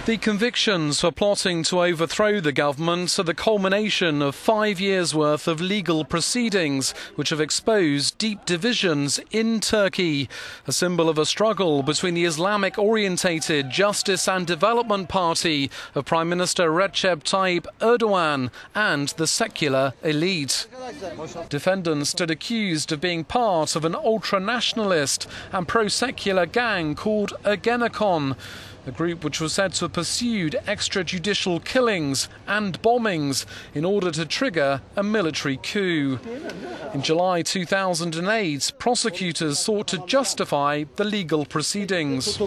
The convictions for plotting to overthrow the government are the culmination of 5 years' worth of legal proceedings, which have exposed deep divisions in Turkey, a symbol of a struggle between the Islamic-orientated Justice and Development Party of Prime Minister Recep Tayyip Erdogan and the secular elite. Defendants stood accused of being part of an ultra-nationalist and pro-secular gang called Ergenekon, a group which was said to have pursued extra-judicial killings and bombings in order to trigger a military coup. In July 2008, prosecutors sought to justify the legal proceedings.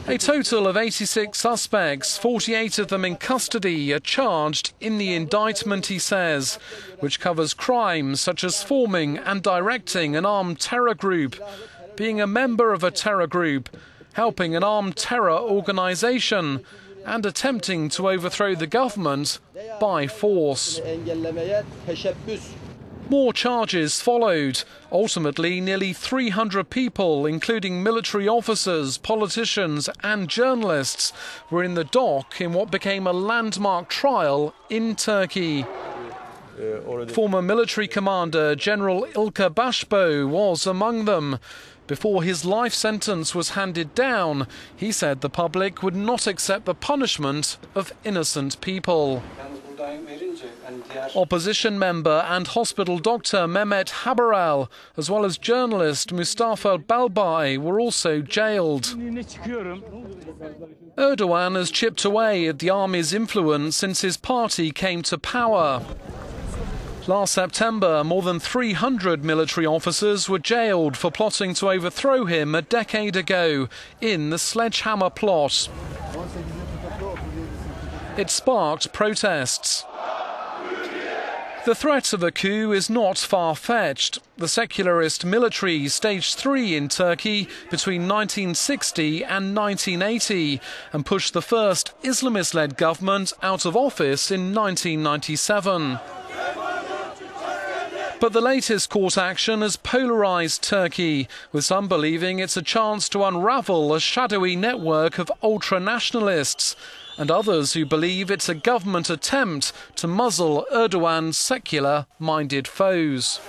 A total of 86 suspects, 48 of them in custody, are charged in the indictment, he says, which covers crimes such as forming and directing an armed terror group, being a member of a terror group, helping an armed terror organisation, and attempting to overthrow the government by force. More charges followed. Ultimately, nearly 300 people, including military officers, politicians and journalists, were in the dock in what became a landmark trial in Turkey. Former military commander General İlker Başbuğ was among them. Before his life sentence was handed down, he said the public would not accept the punishment of innocent people. Opposition member and hospital doctor Mehmet Haberal, as well as journalist Mustafa Balbay, were also jailed. Erdogan has chipped away at the army's influence since his party came to power. Last September, more than 300 military officers were jailed for plotting to overthrow him a decade ago in the sledgehammer plot. It sparked protests. The threat of a coup is not far-fetched. The secularist military staged 3 in Turkey between 1960 and 1980 and pushed the first Islamist-led government out of office in 1997. But the latest court action has polarised Turkey, with some believing it's a chance to unravel a shadowy network of ultra-nationalists, and others who believe it's a government attempt to muzzle Erdogan's secular-minded foes.